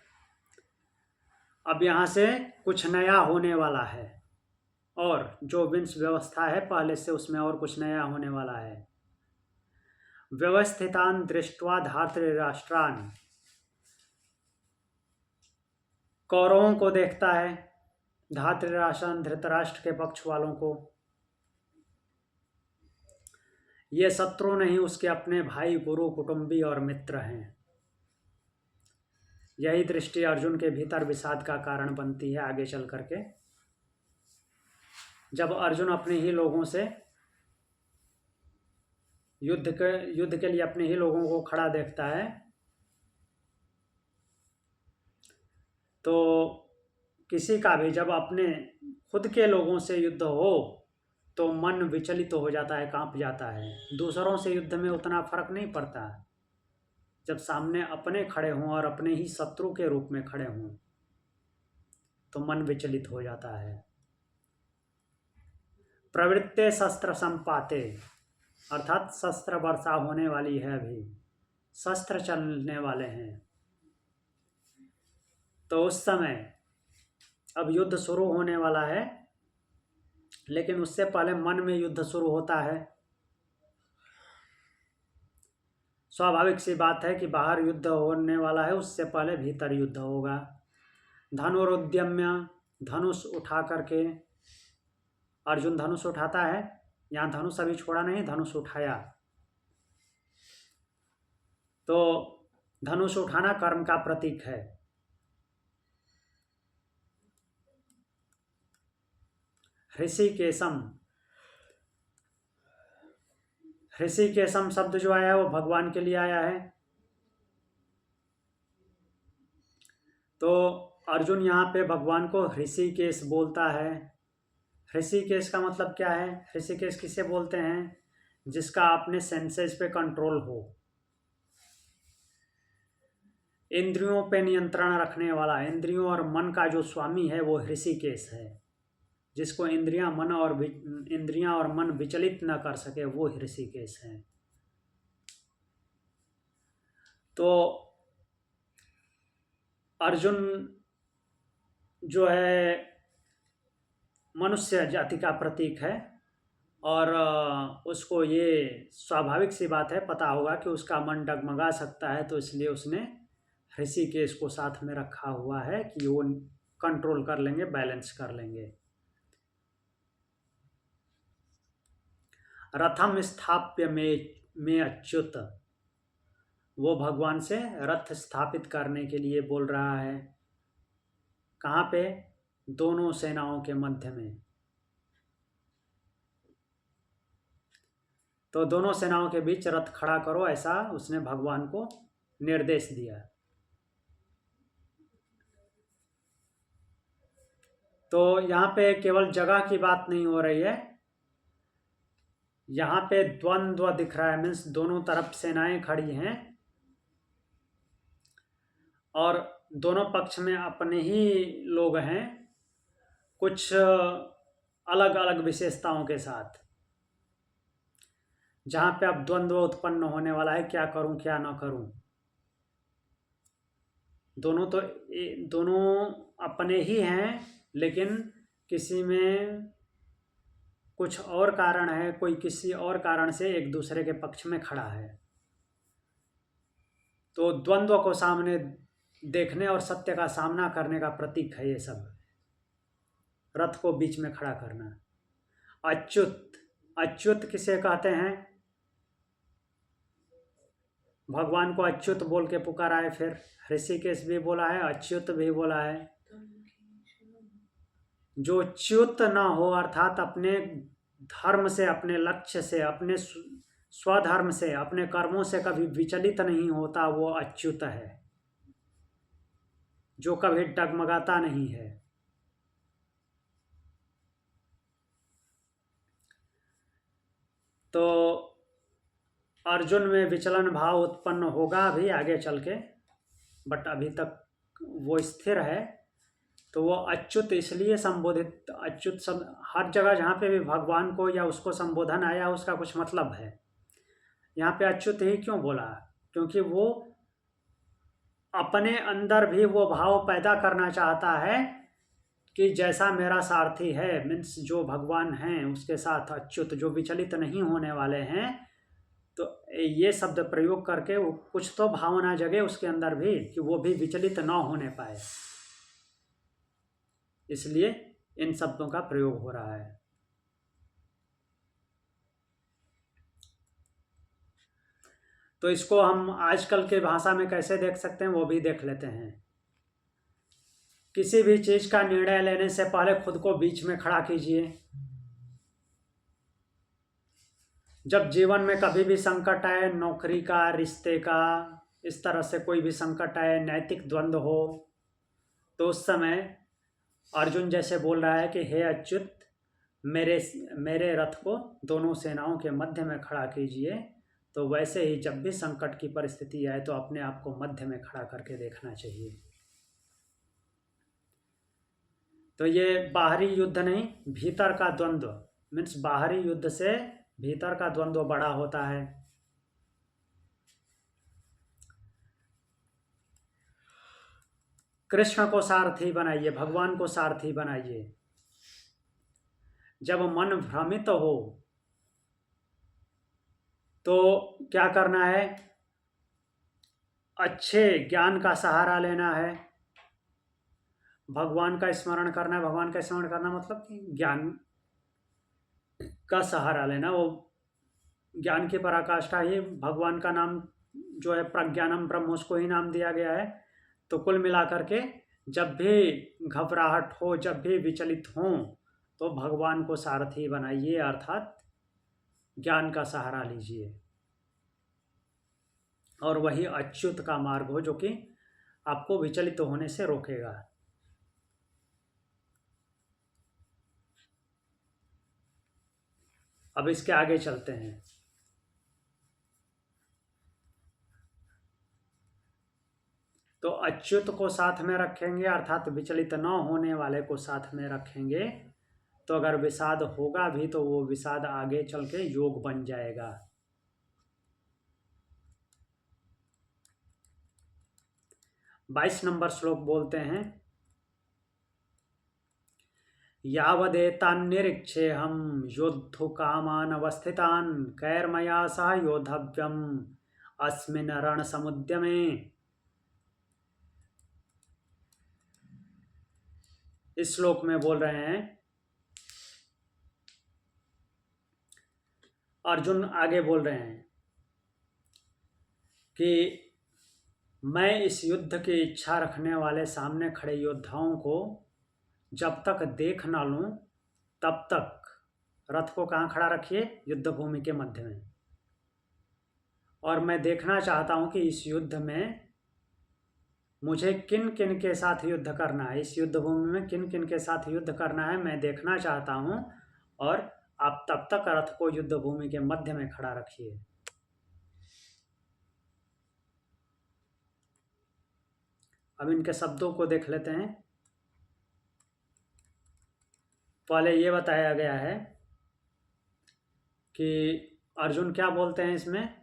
अब यहाँ से कुछ नया होने वाला है, और जो विंश व्यवस्था है पहले से उसमें और कुछ नया होने वाला है। व्यवस्थितान् दृष्ट्वा धार्तराष्ट्रान्, कौरवों को देखता है, धार्तराष्ट्रान् धृतराष्ट्र के पक्ष वालों को। ये शत्रु नहीं, उसके अपने भाई, गुरु, कुटुंबी और मित्र हैं। यही दृष्टि अर्जुन के भीतर विषाद का कारण बनती है आगे चल करके, जब अर्जुन अपने ही लोगों से युद्ध के लिए अपने ही लोगों को खड़ा देखता है, तो किसी का भी जब अपने खुद के लोगों से युद्ध हो तो मन विचलित हो जाता है, कांप जाता है। दूसरों से युद्ध में उतना फर्क नहीं पड़ता, जब सामने अपने खड़े हों और अपने ही शत्रु के रूप में खड़े हों तो मन विचलित हो जाता है। प्रवृत्ते शस्त्र संपाते, अर्थात शस्त्र वर्षा होने वाली है, अभी शस्त्र चलने वाले हैं। तो उस समय अब युद्ध शुरू होने वाला है, लेकिन उससे पहले मन में युद्ध शुरू होता है। स्वाभाविक सी बात है कि बाहर युद्ध होने वाला है, उससे पहले भीतर युद्ध होगा। धनुरुद्यम्य, धनुष उठा करके, अर्जुन धनुष उठाता है। यहाँ धनुष अभी छोड़ा नहीं, धनुष उठाया। तो धनुष उठाना कर्म का प्रतीक है। ऋषिकेशम, ऋषिकेशम शब्द जो आया है वो भगवान के लिए आया है। तो अर्जुन यहाँ पे भगवान को ऋषिकेश बोलता है। ऋषिकेश का मतलब क्या है? ऋषिकेश किसे बोलते हैं? जिसका अपने सेंसेस पे कंट्रोल हो, इंद्रियों पे नियंत्रण रखने वाला, इंद्रियों और मन का जो स्वामी है वो ऋषिकेश है। जिसको इंद्रियां और मन विचलित न कर सके वो ऋषिकेश है। तो अर्जुन जो है मनुष्य जाति का प्रतीक है, और उसको ये स्वाभाविक सी बात है, पता होगा कि उसका मन डगमगा सकता है, तो इसलिए उसने ऋषिकेश को साथ में रखा हुआ है कि वो कंट्रोल कर लेंगे, बैलेंस कर लेंगे। रथम स्थाप्य में अच्युत, वो भगवान से रथ स्थापित करने के लिए बोल रहा है। कहाँ पे? दोनों सेनाओं के मध्य में। तो दोनों सेनाओं के बीच रथ खड़ा करो, ऐसा उसने भगवान को निर्देश दिया। तो यहाँ पे केवल जगह की बात नहीं हो रही है, यहाँ पे द्वंद्व दिख रहा है। मीन्स दोनों तरफ सेनाएं खड़ी हैं और दोनों पक्ष में अपने ही लोग हैं, कुछ अलग अलग विशेषताओं के साथ। जहाँ पे अब द्वंद्व उत्पन्न होने वाला है, क्या करूं क्या ना करूं। दोनों अपने ही हैं, लेकिन किसी में कुछ और कारण है, कोई किसी और कारण से एक दूसरे के पक्ष में खड़ा है। तो द्वंद्व को सामने देखने और सत्य का सामना करने का प्रतीक है ये सब। रथ को बीच में खड़ा करना। अच्युत, अच्युत किसे कहते हैं? भगवान को अच्युत बोल के पुकारा है। फिर ऋषिकेश भी बोला है, अच्युत भी बोला है। जो च्युत ना हो, अर्थात अपने धर्म से, अपने लक्ष्य से, अपने स्वधर्म से, अपने कर्मों से कभी विचलित नहीं होता, वो अच्युत है। जो कभी डगमगाता नहीं है। तो अर्जुन में विचलन भाव उत्पन्न होगा भी आगे चल के, बट अभी तक वो स्थिर है। तो वो अच्युत इसलिए संबोधित, अच्युत हर जगह जहाँ पे भी भगवान को या उसको संबोधन आया उसका कुछ मतलब है। यहाँ पे अच्युत ही क्यों बोला? क्योंकि वो अपने अंदर भी वो भाव पैदा करना चाहता है कि जैसा मेरा सारथी है, मीन्स जो भगवान हैं उसके साथ अच्युत, जो विचलित नहीं होने वाले हैं, तो ये शब्द प्रयोग करके वो कुछ तो भावना जगे उसके अंदर भी कि वो भी विचलित न होने पाए, इसलिए इन शब्दों का प्रयोग हो रहा है। तो इसको हम आजकल के भाषा में कैसे देख सकते हैं वो भी देख लेते हैं। किसी भी चीज का निर्णय लेने से पहले खुद को बीच में खड़ा कीजिए। जब जीवन में कभी भी संकट आए, नौकरी का, रिश्ते का, इस तरह से कोई भी संकट आए, नैतिक द्वंद्व हो, तो उस समय अर्जुन जैसे बोल रहा है कि हे अच्युत, मेरे रथ को दोनों सेनाओं के मध्य में खड़ा कीजिए। तो वैसे ही जब भी संकट की परिस्थिति आए तो अपने आप को मध्य में खड़ा करके देखना चाहिए। तो ये बाहरी युद्ध नहीं, भीतर का द्वंद्व, मीन्स बाहरी युद्ध से भीतर का द्वंद्व बड़ा होता है। कृष्ण को सारथी बनाइए, भगवान को सारथी बनाइए। जब मन भ्रमित हो तो क्या करना है? अच्छे ज्ञान का सहारा लेना है, भगवान का स्मरण करना है। भगवान का स्मरण करना मतलब कि ज्ञान का सहारा लेना। वो ज्ञान की पराकाष्ठा ही भगवान का नाम जो है, प्रज्ञानम ब्रह्म, उसको ही नाम दिया गया है। तो कुल मिलाकर के जब भी घबराहट हो, जब भी विचलित हो, तो भगवान को सारथी बनाइए, अर्थात ज्ञान का सहारा लीजिए, और वही अच्युत का मार्ग हो जो कि आपको विचलित होने से रोकेगा। अब इसके आगे चलते हैं। तो अच्युत को साथ में रखेंगे, अर्थात विचलित न होने वाले को साथ में रखेंगे, तो अगर विषाद होगा भी तो वो विषाद आगे चल के योग बन जाएगा। बाईस नंबर श्लोक बोलते हैं, यावदेतान्निरीक्षेऽहं योद्धुकामान् अवस्थितान् कैर्मया सह योद्धव्यम् अस्मिन् रणसमुद्यमे। इस श्लोक में बोल रहे हैं, अर्जुन आगे बोल रहे हैं कि मैं इस युद्ध की इच्छा रखने वाले सामने खड़े योद्धाओं को जब तक देख ना लूं तब तक रथ को कहाँ खड़ा रखिए? युद्ध भूमि के मध्य में। और मैं देखना चाहता हूं कि इस युद्ध में मुझे किन किन के साथ युद्ध करना है, इस युद्ध भूमि में किन किन के साथ युद्ध करना है, मैं देखना चाहता हूं। और आप तब तक रथ को युद्ध भूमि के मध्य में खड़ा रखिए। अब इनके शब्दों को देख लेते हैं। पहले ये बताया गया है कि अर्जुन क्या बोलते हैं इसमें।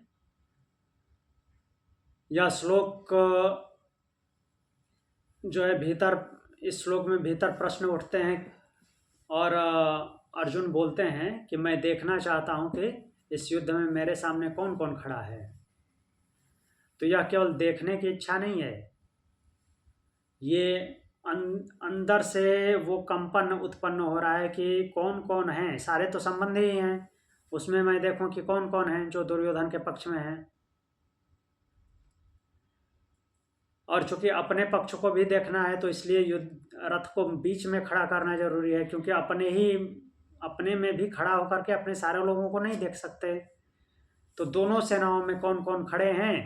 यह श्लोक जो है भीतर, इस श्लोक में भीतर प्रश्न उठते हैं और अर्जुन बोलते हैं कि मैं देखना चाहता हूं कि इस युद्ध में मेरे सामने कौन कौन खड़ा है। तो यह केवल देखने की इच्छा नहीं है, ये अंदर से वो कंपन उत्पन्न हो रहा है कि कौन कौन है, सारे तो संबंधी ही हैं, उसमें मैं देखूं कि कौन कौन है जो दुर्योधन के पक्ष में है। और चूंकि अपने पक्ष को भी देखना है तो इसलिए युद्ध रथ को बीच में खड़ा करना जरूरी है, क्योंकि अपने में भी खड़ा होकर के अपने सारे लोगों को नहीं देख सकते। तो दोनों सेनाओं में कौन कौन खड़े हैं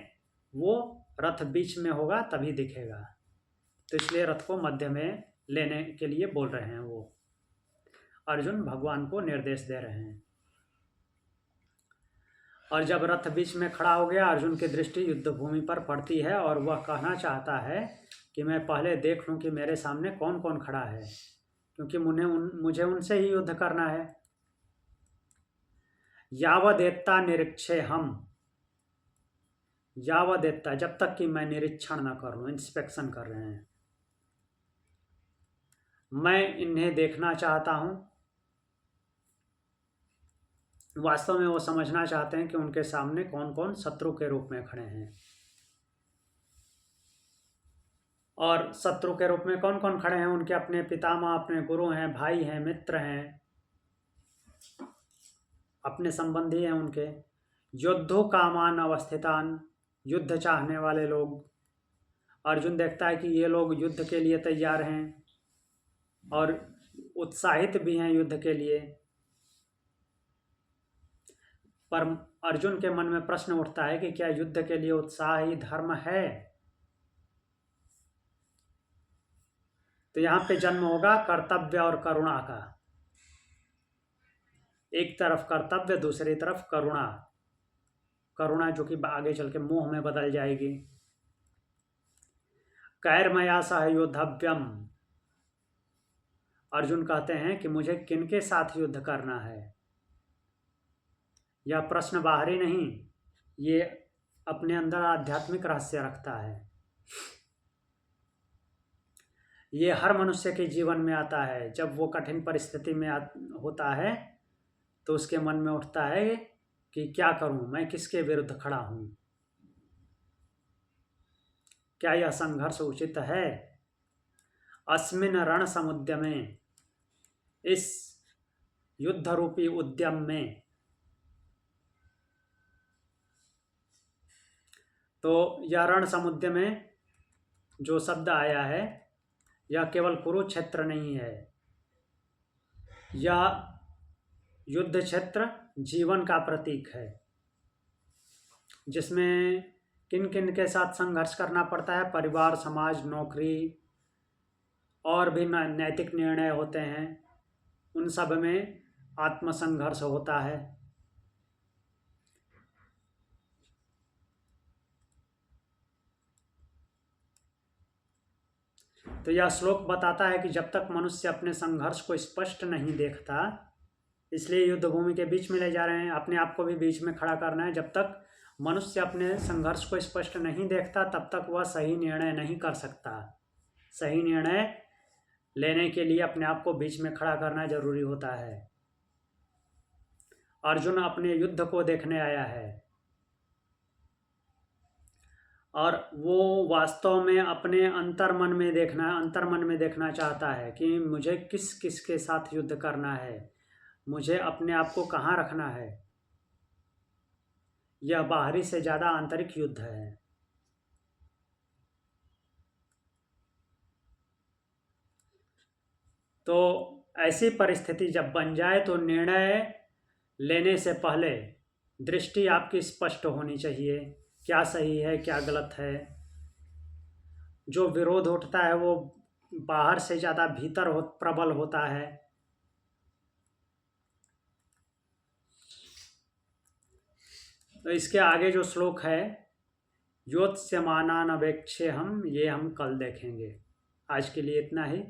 वो रथ बीच में होगा तभी दिखेगा। तो इसलिए रथ को मध्य में लेने के लिए बोल रहे हैं, वो अर्जुन भगवान को निर्देश दे रहे हैं। और जब रथ बीच में खड़ा हो गया, अर्जुन की दृष्टि युद्ध भूमि पर पड़ती है और वह कहना चाहता है कि मैं पहले देख लूं कि मेरे सामने कौन कौन खड़ा है, क्योंकि मुझे उनसे ही युद्ध करना है। यावदेत्ता निरीक्षे हम, यावदेत्ता जब तक कि मैं निरीक्षण न कर लूं, इंस्पेक्शन कर रहे हैं, मैं इन्हें देखना चाहता हूं। वास्तव में वो समझना चाहते हैं कि उनके सामने कौन कौन शत्रु के रूप में खड़े हैं, और शत्रु के रूप में कौन कौन खड़े हैं। उनके अपने पितामह, अपने गुरु हैं, भाई हैं, मित्र हैं, अपने संबंधी हैं उनके। युद्धो कामान अवस्थितान, युद्ध चाहने वाले लोग। अर्जुन देखता है कि ये लोग युद्ध के लिए तैयार हैं और उत्साहित भी हैं युद्ध के लिए। पर अर्जुन के मन में प्रश्न उठता है कि क्या युद्ध के लिए उत्साह ही धर्म है? तो यहाँ पे जन्म होगा कर्तव्य और करुणा का। एक तरफ कर्तव्य, दूसरी तरफ करुणा। करुणा जो कि आगे चल के मोह में बदल जाएगी। कैर्मया सह योद्धव्यम, अर्जुन कहते हैं कि मुझे किनके साथ युद्ध करना है। यह प्रश्न बाहरी नहीं, ये अपने अंदर आध्यात्मिक रहस्य रखता है। ये हर मनुष्य के जीवन में आता है। जब वो कठिन परिस्थिति में होता है तो उसके मन में उठता है कि क्या करूं, मैं किसके विरुद्ध खड़ा हूं, क्या यह संघर्ष उचित है। अस्मिन रण समुद्र में, इस युद्ध रूपी उद्यम में। तो यह रण समुद्र में जो शब्द आया है, यह केवल कुरुक्षेत्र नहीं है, यह युद्ध क्षेत्र जीवन का प्रतीक है, जिसमें किन किन के साथ संघर्ष करना पड़ता है। परिवार, समाज, नौकरी और भी नैतिक निर्णय होते हैं, उन सब में आत्मसंघर्ष होता है। तो यह श्लोक बताता है कि जब तक मनुष्य अपने संघर्ष को स्पष्ट नहीं देखता, इसलिए युद्ध भूमि के बीच में ले जा रहे हैं, अपने आप को भी बीच में खड़ा करना है। जब तक मनुष्य अपने संघर्ष को स्पष्ट नहीं देखता, तब तक वह सही निर्णय नहीं कर सकता। सही निर्णय लेने के लिए अपने आप को बीच में खड़ा करना जरूरी होता है। अर्जुन अपने युद्ध को देखने आया है और वो वास्तव में अपने अंतर्मन में देखना चाहता है कि मुझे किस किस के साथ युद्ध करना है, मुझे अपने आप को कहाँ रखना है। यह बाहरी से ज़्यादा आंतरिक युद्ध है। तो ऐसी परिस्थिति जब बन जाए तो निर्णय लेने से पहले दृष्टि आपकी स्पष्ट होनी चाहिए, क्या सही है, क्या गलत है। जो विरोध उठता है वो बाहर से ज़्यादा भीतर प्रबल होता है। तो इसके आगे जो श्लोक है, योत्स्यमानान अवेक्षे हम, ये हम कल देखेंगे। आज के लिए इतना ही।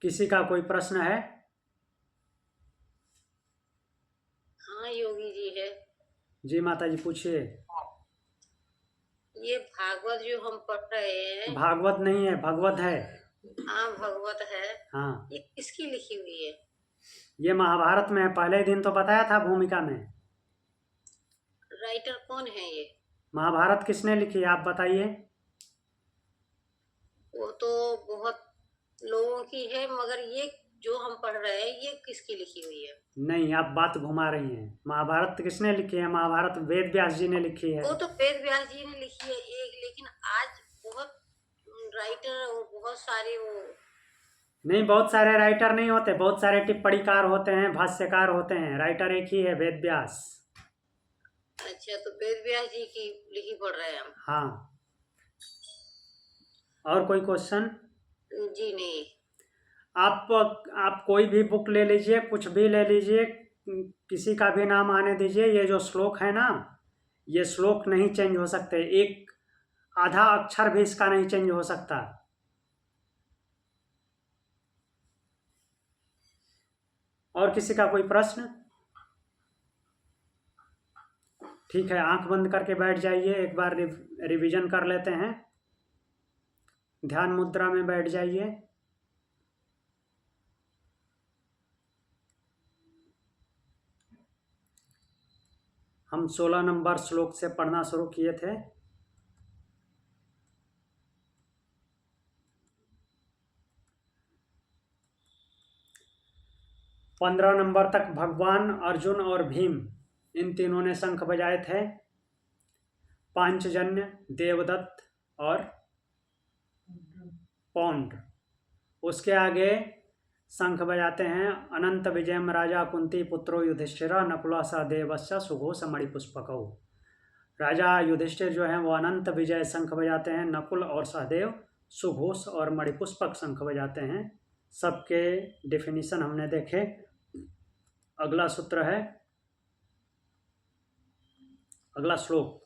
किसी का कोई प्रश्न है? हाँ योगी जी है। जी माता जी पूछिए। ये भागवत जो हम पढ़ रहे हैं, भागवत नहीं है, भगवत है। हाँ भगवत है। हाँ, ये किसकी लिखी हुई है? ये महाभारत में है। पहले दिन तो बताया था भूमिका में। राइटर कौन है ये? महाभारत किसने लिखी आप बताइए। वो तो बहुत लोगों की है, मगर ये जो हम पढ़ रहे हैं ये किसकी लिखी हुई है? नहीं, आप बात घुमा रही हैं। महाभारत किसने लिखी है? महाभारत वेद व्यास जी ने लिखी है। वो तो वेद व्यास जी ने लिखी है एक, लेकिन आज बहुत राइटर और बहुत सारे वो। नहीं, बहुत सारे राइटर नहीं होते, बहुत सारे टिप्पणीकार होते हैं, भाष्यकार होते हैं। राइटर एक ही है, वेद व्यास। अच्छा, तो वेद व्यास जी की लिखी पढ़ रहे हैं हम। हाँ, और कोई क्वेश्चन? जी नहीं। आप कोई भी बुक ले लीजिए, कुछ भी ले लीजिए, किसी का भी नाम आने दीजिए, ये जो श्लोक है ना, ये श्लोक नहीं चेंज हो सकते, एक आधा अक्षर भी इसका नहीं चेंज हो सकता। और किसी का कोई प्रश्न? ठीक है, आंख बंद करके बैठ जाइए, एक बार रिवीजन कर लेते हैं। ध्यान मुद्रा में बैठ जाइए। हम 16 नंबर श्लोक से पढ़ना शुरू किए थे। पंद्रह नंबर तक भगवान अर्जुन और भीम इन तीनों ने शंख बजाए थे। पांचजन्य, देवदत्त और पौंड्र। उसके आगे शंख बजाते हैं अनंत विजयम राजा कुंती पुत्रो युधिष्ठिर नकुला सहदेवस्य सुघोष मणिपुष्पकौ। राजा युधिष्ठिर जो हैं वो अनंत विजय शंख बजाते हैं, नकुल और सहदेव सुघोष और मणिपुष्पक शंख बजाते हैं। सबके डेफिनेशन हमने देखे। अगला सूत्र है, अगला श्लोक।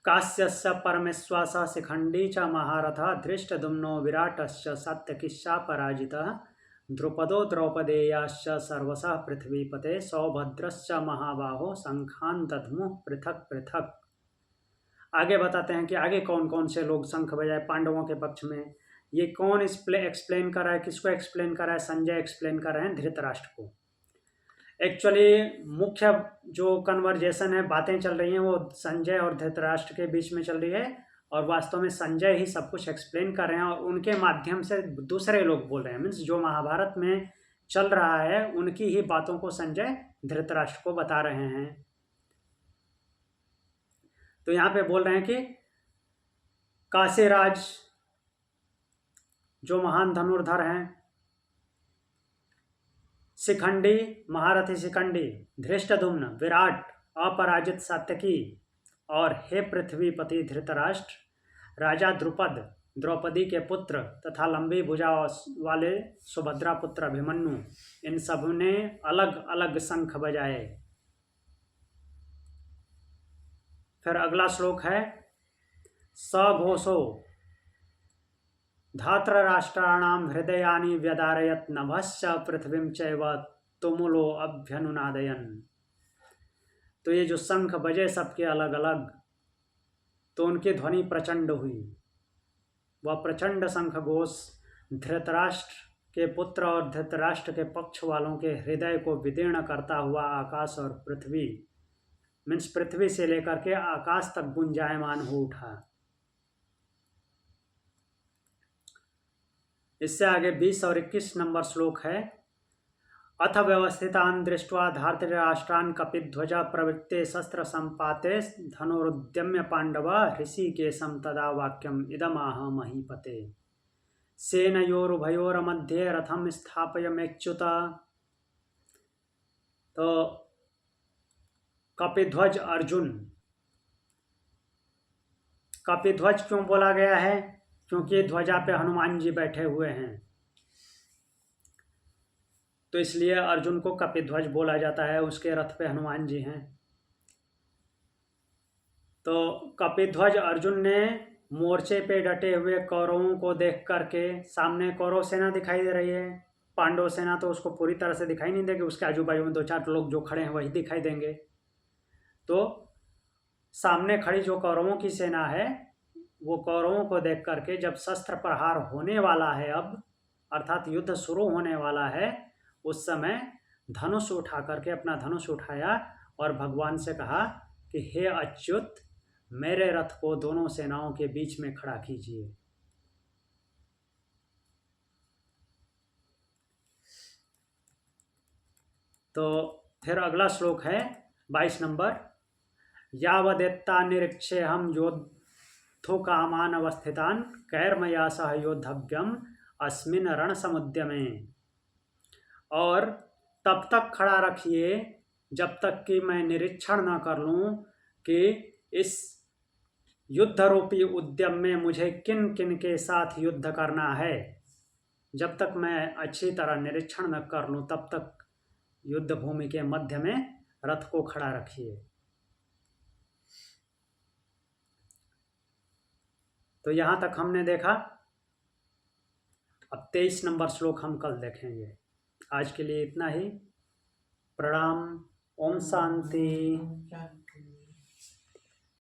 कास्यस्य परमेश्वास शिखंडी च महारथ धृष्टद्युम्नो विराटश्च सात्यकिश्चा पराजितः द्रुपदो द्रौपदेयाश्च सर्वशः पृथ्वीपते सौभद्रश्च महाबाहो शंखान दध्मुः पृथक पृथक। आगे बताते हैं कि आगे कौन कौन से लोग शंख बजाए पांडवों के पक्ष में। ये कौन एक्सप्लेन कर रहा है, किसको एक्सप्लेन कर रहा है? संजय एक्सप्लेन कर रहे हैं धृतराष्ट्र को। एक्चुअली मुख्य जो कन्वर्जेशन है, बातें चल रही हैं, वो संजय और धृतराष्ट्र के बीच में चल रही है, और वास्तव में संजय ही सब कुछ एक्सप्लेन कर रहे हैं और उनके माध्यम से दूसरे लोग बोल रहे हैं। मीन्स जो महाभारत में चल रहा है उनकी ही बातों को संजय धृतराष्ट्र को बता रहे हैं। तो यहाँ पे बोल रहे हैं कि काशीराज जो महान धनुर्धर हैं, शिखंडी महारथी शिखंडी, धृष्टद्युम्न विराट, अपराजित सात्यकी, और हे पृथ्वीपति धृतराष्ट्र, राजा द्रुपद द्रौपदी के पुत्र तथा लंबी भुजा वाले सुभद्रा पुत्र अभिमन्यु, इन सब ने अलग अलग शंख बजाए। फिर अगला श्लोक है, सघोषो धातराष्ट्राणाम हृदयानि व्यदारयत नभश्च पृथ्वीं चैव तुमुलो अभ्यनुनादयन। तो ये जो शंख बजे सबके अलग अलग, तो उनकी ध्वनि प्रचंड हुई। वह प्रचंड शंख घोष धृतराष्ट्र के पुत्र और धृतराष्ट्र के पक्ष वालों के हृदय को विदीर्ण करता हुआ आकाश और पृथ्वी, मीन्स पृथ्वी से लेकर के आकाश तक गुंजायमान हो उठा। इससे आगे 20 और 21 नंबर श्लोक है, अथ व्यवस्थितान् दृष्ट्वा धार्तराष्ट्रान् कपिध्वज प्रवृत्ते शस्त्र संपाते धनुरुद्यम्य पांडव ऋषिकेशं तदा वाक्यम इदमाह महीपते सेनयोरुभयोर्मध्ये रथम स्थापयमेच्युत। तो कपिध्वज अर्जुन, कपिध्वज क्यों बोला गया है? क्योंकि ध्वजा पे हनुमान जी बैठे हुए हैं, तो इसलिए अर्जुन को कपिध्वज बोला जाता है, उसके रथ पे हनुमान जी हैं। तो कपिध्वज अर्जुन ने मोर्चे पे डटे हुए कौरवों को देख करके, सामने कौरव सेना दिखाई दे रही है, पांडव सेना तो उसको पूरी तरह से दिखाई नहीं देगी, उसके आजू बाजू में 2-4 लोग जो खड़े हैं वही दिखाई देंगे। तो सामने खड़ी जो कौरवों की सेना है, वो कौरवों को देख करके जब शस्त्र प्रहार होने वाला है, अब अर्थात युद्ध शुरू होने वाला है, उस समय धनुष उठा करके, अपना धनुष उठाया और भगवान से कहा कि हे अच्युत, मेरे रथ को दोनों सेनाओं के बीच में खड़ा कीजिए। तो फिर अगला श्लोक है 22 नंबर, यावदेत्ता निरीक्षे हम योद्धो कामान अवस्थितान कैर्मया सह योद्धव्यम अस्मिन रण समुद्यमे। और तब तक खड़ा रखिए जब तक कि मैं निरीक्षण न कर लूं कि इस युद्ध रूपी उद्यम में मुझे किन किन के साथ युद्ध करना है। जब तक मैं अच्छी तरह निरीक्षण न कर लूं तब तक युद्ध भूमि के मध्य में रथ को खड़ा रखिए। तो यहाँ तक हमने देखा। अब 23 नंबर श्लोक हम कल देखेंगे। आज के लिए इतना ही। प्रणाम। ओम शांति।